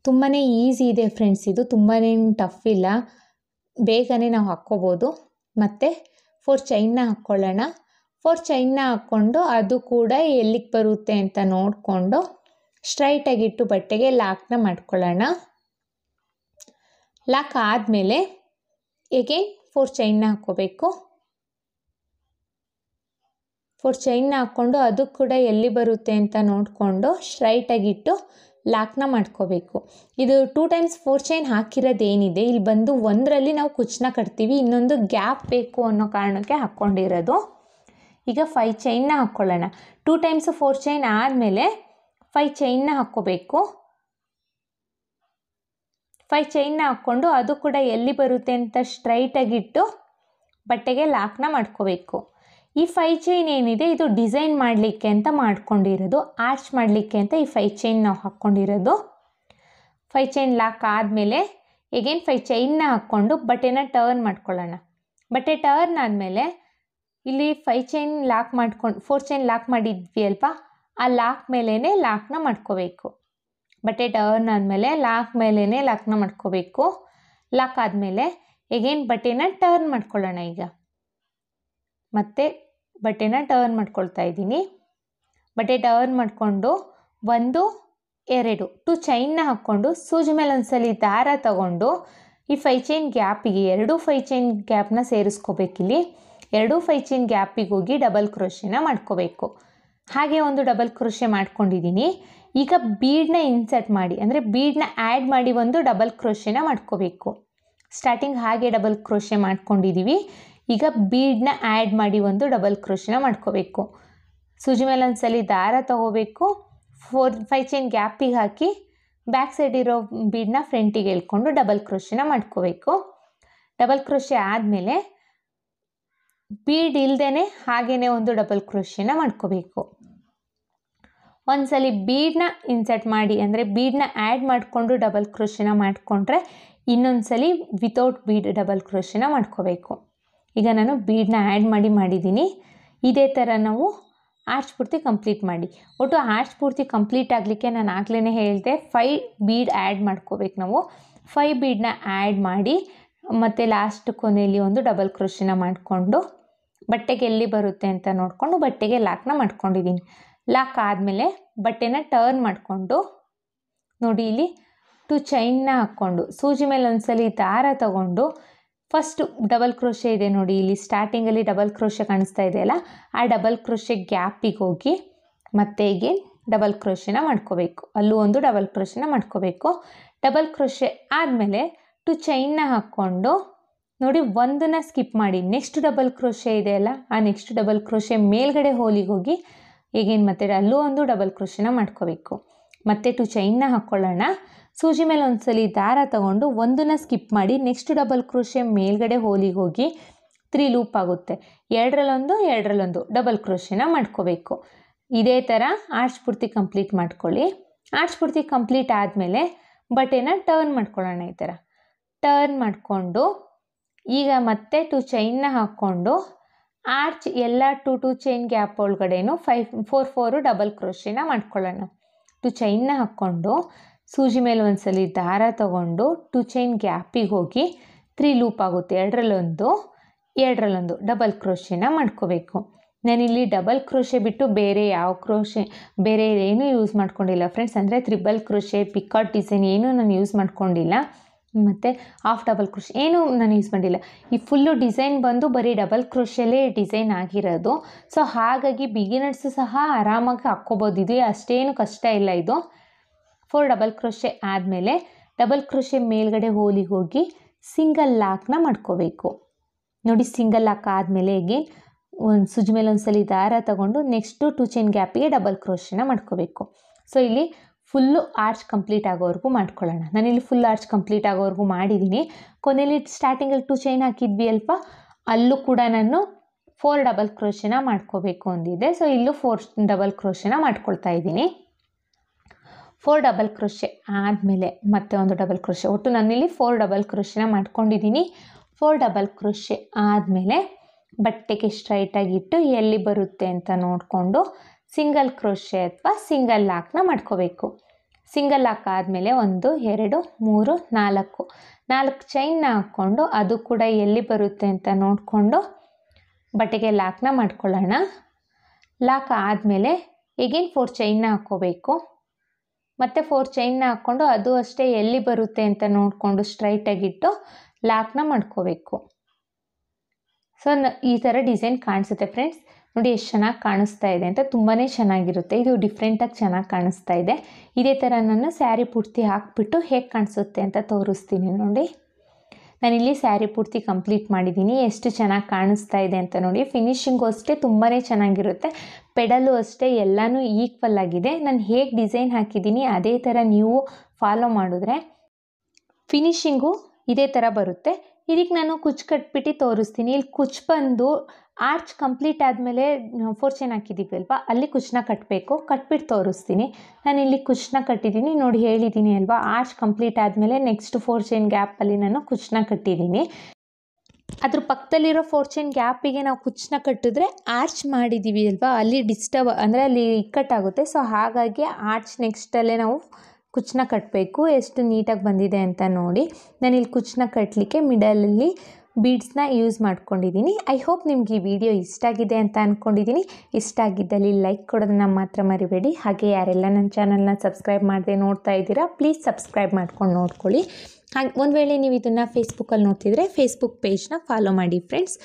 ತುಂಬಾ ಈಸಿ ಇದೆ ಫ್ರೆಂಡ್ಸ್, ಇದು ತುಂಬಾ ಟಫ್ ಇಲ್ಲ, ಬೇಗನೆ ನಾವು ಹಾಕ್ಕೋಬೋದು. ಮತ್ತು 4 ಚೈನ್ನ ಹಾಕ್ಕೊಳ್ಳೋಣ. 4 ಚೈನ್ನ ಹಾಕ್ಕೊಂಡು ಅದು ಕೂಡ ಎಲ್ಲಿಗೆ ಬರುತ್ತೆ ಅಂತ ನೋಡಿಕೊಂಡು ಸ್ಟ್ರೈಟಾಗಿಟ್ಟು ಬಟ್ಟೆಗೆ ಲಾಕ್ನ ಮಾಡ್ಕೊಳ್ಳೋಣ. ಲಾಕ್ ಆದಮೇಲೆ ಎಗೇನ್ 4 ಚೈನ್ನ ಹಾಕ್ಕೋಬೇಕು. 4 ಚೈನ್ನ ಹಾಕ್ಕೊಂಡು ಅದು ಕೂಡ ಎಲ್ಲಿ ಬರುತ್ತೆ ಅಂತ ನೋಡಿಕೊಂಡು ಸ್ಟ್ರೈಟಾಗಿಟ್ಟು ಲಾಕ್ನ ಮಾಡ್ಕೋಬೇಕು. ಇದು 2 ಟೈಮ್ಸ್ 4 ಚೈನ್ ಹಾಕಿರೋದೇನಿದೆ ಇಲ್ಲಿ ಬಂದು ಒಂದರಲ್ಲಿ ನಾವು ಕುಚ್ಚನ್ನ ಕಟ್ತೀವಿ, ಇನ್ನೊಂದು ಗ್ಯಾಪ್ ಬೇಕು ಅನ್ನೋ ಕಾರಣಕ್ಕೆ ಹಾಕ್ಕೊಂಡಿರೋದು. ಈಗ 5 ಚೈನ್ನ ಹಾಕ್ಕೊಳ್ಳೋಣ. 2 ಟೈಮ್ಸ್ 4 ಚೈನ್ ಆದಮೇಲೆ 5 ಚೈನ್ನ ಹಾಕ್ಕೋಬೇಕು. 5 ಚೈನ್ನ ಹಾಕ್ಕೊಂಡು ಅದು ಕೂಡ ಎಲ್ಲಿ ಬರುತ್ತೆ ಅಂತ ಸ್ಟ್ರೈಟಾಗಿಟ್ಟು ಬಟ್ಟೆಗೆ ಲಾಕ್ನ ಮಾಡ್ಕೋಬೇಕು. ಈ 5 ಚೈನ್ ಏನಿದೆ ಇದು ಡಿಸೈನ್ ಮಾಡಲಿಕ್ಕೆ ಅಂತ ಮಾಡ್ಕೊಂಡಿರೋದು, ಆರ್ಚ್ ಮಾಡಲಿಕ್ಕೆ ಅಂತ ಈ 5 ಚೈನ್ ನಾವು ಹಾಕ್ಕೊಂಡಿರೋದು. 5 ಚೈನ್ ಲಾಕ್ ಆದಮೇಲೆ ಎಗೇನ್ 5 ಚೈನ್ನ ಹಾಕ್ಕೊಂಡು ಬಟ್ಟೆನ ಟರ್ನ್ ಮಾಡ್ಕೊಳ್ಳೋಣ. ಬಟ್ಟೆ ಟರ್ನ್ ಆದಮೇಲೆ ಇಲ್ಲಿ 5 ಚೈನ್ ಲಾಕ್ ಮಾಡ್ಕೊಂಡು 4 ಚೈನ್ ಲಾಕ್ ಮಾಡಿದ್ವಿ ಅಲ್ವಾ, ಆ ಲಾಕ್ ಮೇಲೇ ಲಾಕ್ನ ಮಾಡ್ಕೋಬೇಕು. ಬಟ್ಟೆ ಟರ್ನ್ ಆದಮೇಲೆ ಲಾಕ್ ಮೇಲೇ ಲಾಕ್ನ ಮಾಡ್ಕೋಬೇಕು. ಲಾಕ್ ಆದಮೇಲೆ ಎಗೇನ್ ಬಟ್ಟೆನ ಟರ್ನ್ ಮಾಡ್ಕೊಳ್ಳೋಣ. ಈಗ ಮತ್ತೆ ಬಟ್ಟೆನ ಟರ್ನ್ ಮಾಡ್ಕೊಳ್ತಾ ಇದ್ದೀನಿ. ಬಟ್ಟೆ ಟರ್ನ್ ಮಾಡಿಕೊಂಡು 1 2 2 ಚೈನ್ನ ಹಾಕ್ಕೊಂಡು ಸೂಜಿ ಮೇಲೆ ಒಂದ್ಸಲಿ ದಾರ ತಗೊಂಡು ಈ 5 ಚೈನ್ ಗ್ಯಾಪಿಗೆ 2 5 ಚೈನ್ ಗ್ಯಾಪ್ನ ಸೇರಿಸ್ಕೋಬೇಕಿಲ್ಲಿ. 2 5 ಚೈನ್ ಗ್ಯಾಪಿಗೆ ಹೋಗಿ ಡಬಲ್ ಕ್ರೋಶೆನ ಮಾಡ್ಕೋಬೇಕು. ಹಾಗೆ ಒಂದು ಡಬಲ್ ಕ್ರೋಶೆ ಮಾಡ್ಕೊಂಡಿದ್ದೀನಿ. ಈಗ ಬೀಡನ್ನ ಇನ್ಸರ್ಟ್ ಮಾಡಿ ಅಂದರೆ ಬೀಡನ್ನ ಆ್ಯಡ್ ಮಾಡಿ ಒಂದು ಡಬಲ್ ಕ್ರೋಶೆನ ಮಾಡ್ಕೋಬೇಕು. ಸ್ಟಾರ್ಟಿಂಗ್ ಹಾಗೆ ಡಬಲ್ ಕ್ರೋಶೆ ಮಾಡ್ಕೊಂಡಿದ್ದೀವಿ. ಈಗ ಬೀಡನ್ನ ಆ್ಯಡ್ ಮಾಡಿ ಒಂದು ಡಬಲ್ ಕ್ರೋಶೆನ ಮಾಡ್ಕೋಬೇಕು. ಸೂಜಿ ಮೇಲೆ ಒಂದ್ಸಲಿ ದಾರ ತಗೋಬೇಕು. 5 ಚೈನ್ ಗ್ಯಾಪಿಗೆ ಹಾಕಿ ಬ್ಯಾಕ್ ಸೈಡ್ ಇರೋ ಬೀಡನ್ನ ಫ್ರಂಟಿಗೆ ಎಳ್ಕೊಂಡು ಡಬಲ್ ಕ್ರೋಶೆನ ಮಾಡ್ಕೋಬೇಕು. ಡಬಲ್ ಕ್ರೋಶೆ ಆದಮೇಲೆ ಬೀಡ್ ಇಲ್ದೇ ಹಾಗೇ ಒಂದು ಡಬಲ್ ಕ್ರೋಶೆನ ಮಾಡ್ಕೋಬೇಕು. ಒಂದ್ಸಲಿ ಬೀಡನ್ನ ಇನ್ಸರ್ಟ್ ಮಾಡಿ ಅಂದರೆ ಬೀಡನ್ನ ಆ್ಯಡ್ ಮಾಡಿಕೊಂಡು ಡಬಲ್ ಕ್ರೋಶೆನ ಮಾಡಿಕೊಂಡ್ರೆ ಇನ್ನೊಂದ್ಸಲಿ ವಿತೌಟ್ ಬೀಡ್ ಡಬಲ್ ಕ್ರೋಶೆನ ಮಾಡ್ಕೋಬೇಕು. ಈಗ ನಾನು ಬೀಡನ್ನ ಆ್ಯಡ್ ಮಾಡಿದ್ದೀನಿ. ಇದೇ ಥರ ನಾವು ಆರ್ಚ್ ಪೂರ್ತಿ ಕಂಪ್ಲೀಟ್ ಮಾಡಿ. ಒಟ್ಟು ಆರ್ಚ್ ಪೂರ್ತಿ ಕಂಪ್ಲೀಟ್ ಆಗಲಿಕ್ಕೆ ನಾನು ಆಗಲೇ ಹೇಳಿದೆ 5 ಬೀಡ್ ಆ್ಯಡ್ ಮಾಡ್ಕೋಬೇಕು ನಾವು. 5 ಬೀಡನ್ನ ಆ್ಯಡ್ ಮಾಡಿ ಮತ್ತು ಲಾಸ್ಟ್ ಕೊನೆಯಲ್ಲಿ ಒಂದು ಡಬಲ್ ಕ್ರೋಶೆನ ಮಾಡಿಕೊಂಡು ಬಟ್ಟೆಗೆ ಎಲ್ಲಿ ಬರುತ್ತೆ ಅಂತ ನೋಡಿಕೊಂಡು ಬಟ್ಟೆಗೆ ಲಾಕ್ನ ಮಾಡ್ಕೊಂಡಿದ್ದೀನಿ. ಲಾಕ್ ಆದಮೇಲೆ ಬಟ್ಟೆನ ಟರ್ನ್ ಮಾಡಿಕೊಂಡು ನೋಡಿ ಇಲ್ಲಿ 2 ಚೈನ್ನ ಹಾಕ್ಕೊಂಡು ಸೂಜಿ ಮೇಲೆ ಒಂದ್ಸಲಿ ದಾರ ತಗೊಂಡು ಫಸ್ಟು ಡಬಲ್ ಕ್ರೋಶೆ ಇದೆ ನೋಡಿ, ಇಲ್ಲಿ ಸ್ಟಾರ್ಟಿಂಗಲ್ಲಿ ಡಬಲ್ ಕ್ರೋಶೆ ಕಾಣಿಸ್ತಾ ಇದೆಯಲ್ಲ, ಆ ಡಬಲ್ ಕ್ರೋಶೆ ಗ್ಯಾಪಿಗೆ ಹೋಗಿ ಮತ್ತೆ ಹೀಗೆ ಡಬಲ್ ಕ್ರೋಶೆನ ಮಾಡ್ಕೋಬೇಕು. ಅಲ್ಲೂ ಒಂದು ಡಬಲ್ ಕ್ರೋಶೆನ ಮಾಡ್ಕೋಬೇಕು. ಡಬಲ್ ಕ್ರೋಶೆ ಆದಮೇಲೆ 2 ಚೈನ್ನ ಹಾಕ್ಕೊಂಡು ನೋಡಿ, ಒಂದನ್ನು ಸ್ಕಿಪ್ ಮಾಡಿ ನೆಕ್ಸ್ಟ್ ಡಬಲ್ ಕ್ರೋಶೆ ಇದೆಯಲ್ಲ, ಆ ನೆಕ್ಸ್ಟ್ ಡಬಲ್ ಕ್ರೋಶೆ ಮೇಲ್ಗಡೆ ಹೋಲಿಗೆ ಹೋಗಿ ಈಗೇನು ಮತ್ತೆ ಅಲ್ಲೂ ಒಂದು ಡಬಲ್ ಕ್ರೋಶೆನ ಮಾಡ್ಕೋಬೇಕು. ಮತ್ತೆ 2 ಚೈನ್ನ ಹಾಕ್ಕೊಳ್ಳೋಣ. ಸೂಜಿ ಮೇಲೆ ಒಂದ್ಸಲಿ ದಾರ ತಗೊಂಡು ಒಂದನ್ನು ಸ್ಕಿಪ್ ಮಾಡಿ ನೆಕ್ಸ್ಟ್ ಡಬಲ್ ಕ್ರೋಶೆ ಮೇಲ್ಗಡೆ ಹೋಲಿಗೆ ಹೋಗಿ 3 ಲೂಪ್ ಆಗುತ್ತೆ. ಎರಡರಲ್ಲೊಂದು ಡಬಲ್ ಕ್ರೋಶೆನ ಮಾಡ್ಕೋಬೇಕು. ಇದೇ ಥರ ಆರ್ಚ್ ಪೂರ್ತಿ ಕಂಪ್ಲೀಟ್ ಮಾಡ್ಕೊಳ್ಳಿ. ಆರ್ಚ್ ಪೂರ್ತಿ ಕಂಪ್ಲೀಟ್ ಆದಮೇಲೆ ಬಟ್ಟೆನ ಟರ್ನ್ ಮಾಡ್ಕೊಳ್ಳೋಣ. ಈ ಥರ ಟರ್ನ್ ಮಾಡಿಕೊಂಡು ಈಗ ಮತ್ತೆ 2 ಚೈನ್ನ ಹಾಕ್ಕೊಂಡು ಆರ್ಚ್ ಎಲ್ಲ 2 ಚೈನ್ ಗ್ಯಾಪ್ ಒಳಗಡೆನೂ 4 ಡಬಲ್ ಕ್ರೋಶೆನ ಮಾಡ್ಕೊಳ್ಳೋಣ. 2 ಚೈನ್ನ ಹಾಕ್ಕೊಂಡು ಸೂಜಿ ಮೇಲೆ ಒಂದ್ಸಲಿ ದಾರ ತಗೊಂಡು 2 ಚೈನ್ ಗ್ಯಾಪಿಗೆ ಹೋಗಿ 3 ಲೂಪ್ ಆಗುತ್ತೆ. ಎರಡರಲ್ಲೊಂದು ಡಬಲ್ ಕ್ರೋಶೆನ ಮಾಡ್ಕೋಬೇಕು. ನಾನಿಲ್ಲಿ ಡಬಲ್ ಕ್ರೋಶೆ ಬಿಟ್ಟು ಬೇರೆ ಯಾವ ಬೇರೆ ಏನೂ ಯೂಸ್ ಮಾಡ್ಕೊಂಡಿಲ್ಲ ಫ್ರೆಂಡ್ಸ್. ಅಂದರೆ ತ್ರಿಬಲ್ ಕ್ರೋಶೆ, ಪಿಕಾಟ್ ಡಿಸೈನ್ ಏನೂ ನಾನು ಯೂಸ್ ಮಾಡ್ಕೊಂಡಿಲ್ಲ. ಮತ್ತು ಹಾಫ್ ಡಬಲ್ ಕ್ರೋಶೆ ಏನೂ ನಾನು ಯೂಸ್ ಮಾಡಿಲ್ಲ. ಈ ಫುಲ್ಲು ಡಿಸೈನ್ ಬಂದು ಬರೀ ಡಬಲ್ ಕ್ರೋಶೆಲೇ ಡಿಸೈನ್ ಆಗಿರೋದು. ಸೊ ಹಾಗಾಗಿ ಬಿಗಿನರ್ಸು ಸಹ ಆರಾಮಾಗಿ ಹಾಕ್ಕೋಬೋದು. ಇದು ಅಷ್ಟೇನು ಕಷ್ಟ ಇಲ್ಲ. ಇದು 4 ಡಬಲ್ ಕ್ರೋಶೆ ಆದಮೇಲೆ ಡಬಲ್ ಕ್ರೋಶೆ ಮೇಲ್ಗಡೆ ಹೋಲಿಗೆ ಹೋಗಿ ಸಿಂಗಲ್ ಲಾಕ್ನ ಮಾಡ್ಕೋಬೇಕು. ನೋಡಿ, ಸಿಂಗಲ್ ಲಾಕ್ ಆದಮೇಲೆ ಅಗೇನ್ ಒಂದು ಸೂಜಿ ಮೇಲೆ ಒಂದ್ಸಲಿ ದಾರ ತಗೊಂಡು ನೆಕ್ಸ್ಟು 2 ಚೈನ್ ಗ್ಯಾಪಿಗೆ ಡಬಲ್ ಕ್ರೋಶೆನ ಮಾಡ್ಕೋಬೇಕು. ಸೊ ಇಲ್ಲಿ ಫುಲ್ಲು ಆರ್ಚ್ ಕಂಪ್ಲೀಟ್ ಆಗೋವರೆಗೂ ಮಾಡ್ಕೊಳ್ಳೋಣ. ನಾನಿಲ್ಲಿ ಫುಲ್ ಆರ್ಚ್ ಕಂಪ್ಲೀಟ್ ಆಗೋವರೆಗೂ ಮಾಡಿದ್ದೀನಿ. ಕೊನೆಯಲ್ಲಿ ಸ್ಟಾರ್ಟಿಂಗಲ್ಲಿ 2 ಚೈನ್ ಹಾಕಿದ್ವಿ ಅಲ್ಪ, ಅಲ್ಲೂ ಕೂಡ ನಾನು 4 ಡಬಲ್ ಕ್ರೋಶೆನ ಮಾಡ್ಕೋಬೇಕು ಅಂದಿದೆ. ಸೊ ಇಲ್ಲೂ 4 ಡಬಲ್ ಕ್ರೋಶೆನ ಮಾಡ್ಕೊಳ್ತಾ ಇದ್ದೀನಿ. 4 ಡಬಲ್ ಕ್ರೋಶೆ ಆದಮೇಲೆ ಮತ್ತೆ ಒಂದು ಡಬಲ್ ಕ್ರೋಶೆ, ಒಟ್ಟು ನಾನಿಲ್ಲಿ 4 ಡಬಲ್ ಕ್ರೋಶೆನ ಮಾಡ್ಕೊಂಡಿದ್ದೀನಿ. 4 ಡಬಲ್ ಕ್ರೋಶೆ ಆದಮೇಲೆ ಬಟ್ಟೆಗೆ ಸ್ಟ್ರೈಟಾಗಿಟ್ಟು ಎಲ್ಲಿ ಬರುತ್ತೆ ಅಂತ ನೋಡಿಕೊಂಡು ಸಿಂಗಲ್ ಕ್ರೋಶೆ ಅಥವಾ ಸಿಂಗಲ್ ಲಾಕ್ನ ಮಾಡ್ಕೋಬೇಕು. ಸಿಂಗಲ್ ಲಾಕ್ ಆದಮೇಲೆ 1 2 3 4 ಚೈನ್ನ ಹಾಕ್ಕೊಂಡು ಅದು ಕೂಡ ಎಲ್ಲಿ ಬರುತ್ತೆ ಅಂತ ನೋಡಿಕೊಂಡು ಬಟ್ಟೆಗೆ ಲಾಕ್ನ ಮಾಡ್ಕೊಳ್ಳೋಣ. ಲಾಕ್ ಆದಮೇಲೆ ಎಗೇನ್ 4 ಚೈನ್ನ ಹಾಕ್ಕೋಬೇಕು. ಮತ್ತು 4 ಚೈನ್ನ ಹಾಕ್ಕೊಂಡು ಅದು ಅಷ್ಟೇ ಎಲ್ಲಿ ಬರುತ್ತೆ ಅಂತ ನೋಡಿಕೊಂಡು ಸ್ಟ್ರೈಟಾಗಿಟ್ಟು ಲಾಕ್ನ ಮಾಡ್ಕೋಬೇಕು. ಸೊ ಈ ಥರ ಡಿಸೈನ್ ಕಾಣಿಸುತ್ತೆ ಫ್ರೆಂಡ್ಸ್. ನೋಡಿ ಎಷ್ಟು ಚೆನ್ನಾಗಿ ಕಾಣಿಸ್ತಾ ಇದೆ ಅಂತ. ತುಂಬಾ ಚೆನ್ನಾಗಿರುತ್ತೆ. ಇದು ಡಿಫ್ರೆಂಟಾಗಿ ಚೆನ್ನಾಗಿ ಕಾಣಿಸ್ತಾ ಇದೆ. ಇದೇ ಥರ ನಾನು ಸ್ಯಾರಿ ಪೂರ್ತಿ ಹಾಕ್ಬಿಟ್ಟು ಹೇಗೆ ಕಾಣಿಸುತ್ತೆ ಅಂತ ತೋರಿಸ್ತೀನಿ ನೋಡಿ. ನಾನಿಲ್ಲಿ ಸ್ಯಾರಿ ಪೂರ್ತಿ ಕಂಪ್ಲೀಟ್ ಮಾಡಿದ್ದೀನಿ. ಎಷ್ಟು ಚೆನ್ನಾಗಿ ಕಾಣಿಸ್ತಾ ಇದೆ ಅಂತ ನೋಡಿ. ಫಿನಿಶಿಂಗು ಅಷ್ಟೇ ತುಂಬಾ ಚೆನ್ನಾಗಿರುತ್ತೆ. ಪೆಡಲು ಅಷ್ಟೇ ಎಲ್ಲನೂ ಈಕ್ವಲ್ ಆಗಿದೆ. ನಾನು ಹೇಗೆ ಡಿಸೈನ್ ಹಾಕಿದ್ದೀನಿ ಅದೇ ಥರ ನೀವು ಫಾಲೋ ಮಾಡಿದ್ರೆ ಫಿನಿಶಿಂಗು ಇದೇ ಥರ ಬರುತ್ತೆ. ಇದಕ್ಕೆ ನಾನು ಕುಚ್ಚು ಕಟ್ಬಿಟ್ಟು ತೋರಿಸ್ತೀನಿ. ಇಲ್ಲಿ ಕುಚ್ಚು ಬಂದು ಆರ್ಚ್ ಕಂಪ್ಲೀಟ್ ಆದಮೇಲೆ 4 ಚೈನ್ ಹಾಕಿದ್ದೀವಿ ಅಲ್ವಾ, ಅಲ್ಲಿ ಕುಚ್ಚನ್ನ ಕಟ್ಟಬೇಕು. ಕಟ್ಬಿಟ್ಟು ತೋರಿಸ್ತೀನಿ. ನಾನಿಲ್ಲಿ ಕುಚ್ಚನ್ನ ಕಟ್ಟಿದ್ದೀನಿ ನೋಡಿ, ಹೇಳಿದ್ದೀನಿ ಅಲ್ವಾ. ಆರ್ಚ್ ಕಂಪ್ಲೀಟ್ ಆದಮೇಲೆ ನೆಕ್ಸ್ಟ್ 4 ಚೈನ್ ಗ್ಯಾಪಲ್ಲಿ ನಾನು ಕುಚ್ಚನ್ನ ಕಟ್ಟಿದ್ದೀನಿ. ಅದ್ರ ಪಕ್ಕದಲ್ಲಿರೋ 4 ಚೈನ್ ಗ್ಯಾಪಿಗೆ ನಾವು ಕುಚ್ಚನ್ನ ಕಟ್ಟಿದ್ರೆ ಆರ್ಚ್ ಮಾಡಿದ್ದೀವಿ ಅಲ್ವಾ, ಅಲ್ಲಿ ಡಿಸ್ಟರ್ಬ್ ಅಂದರೆ ಅಲ್ಲಿ ಇಕ್ಕಟ್ಟಾಗುತ್ತೆ. ಸೊ ಹಾಗಾಗಿ ಆರ್ಚ್ ನೆಕ್ಸ್ಟಲ್ಲೇ ನಾವು ಕುಚ್ಚನ್ನ ಕಟ್ಟಬೇಕು. ಎಷ್ಟು ನೀಟಾಗಿ ಬಂದಿದೆ ಅಂತ ನೋಡಿ. ನಾನಿಲ್ಲಿ ಕುಚ್ಚನ್ನ ಕಟ್ಟಲಿಕ್ಕೆ ಮಿಡಲಲ್ಲಿ ಬೀಡ್ಸ್ನ ಯೂಸ್ ಮಾಡ್ಕೊಂಡಿದ್ದೀನಿ. ಐ ಹೋಪ್ ನಿಮ್ಗೆ ಈ ವಿಡಿಯೋ ಇಷ್ಟ ಆಗಿದೆ ಅಂತ ಅಂದ್ಕೊಂಡಿದ್ದೀನಿ. ಇಷ್ಟ ಆಗಿದ್ದಲ್ಲಿ ಲೈಕ್ ಕೊಡೋದನ್ನ ಮಾತ್ರ ಮರಿಬೇಡಿ. ಹಾಗೆ ಯಾರೆಲ್ಲ ನನ್ನ ಚಾನಲ್ನ ಸಬ್ಸ್ಕ್ರೈಬ್ ಮಾಡದೆ ನೋಡ್ತಾ ಇದ್ದೀರಾ, ಪ್ಲೀಸ್ ಸಬ್ಸ್ಕ್ರೈಬ್ ಮಾಡ್ಕೊಂಡು ನೋಡ್ಕೊಳ್ಳಿ. ಹಾಗೆ ಒಂದು ವೇಳೆ ನೀವು ಇದನ್ನು ಫೇಸ್ಬುಕ್ಕಲ್ಲಿ ನೋಡ್ತಿದ್ರೆ ಫೇಸ್ಬುಕ್ ಪೇಜ್ನ ಫಾಲೋ ಮಾಡಿ ಫ್ರೆಂಡ್ಸ್.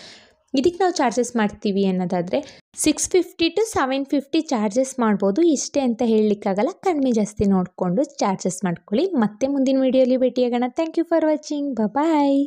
ಇದಕ್ಕೆ ನಾವು ಚಾರ್ಜಸ್ ಮಾಡ್ತೀವಿ ಅನ್ನೋದಾದರೆ 650 to 750 ಚಾರ್ಜಸ್ ಮಾಡ್ಬೋದು. ಇಷ್ಟೇ ಅಂತ ಹೇಳಲಿಕ್ಕಾಗಲ್ಲ, ಕಡಿಮೆ ಜಾಸ್ತಿ ನೋಡಿಕೊಂಡು ಚಾರ್ಜಸ್ ಮಾಡ್ಕೊಳ್ಳಿ. ಮತ್ತೆ ಮುಂದಿನ ವೀಡಿಯೋಲಿ ಭೇಟಿಯಾಗೋಣ. Thank you for watching. Bye.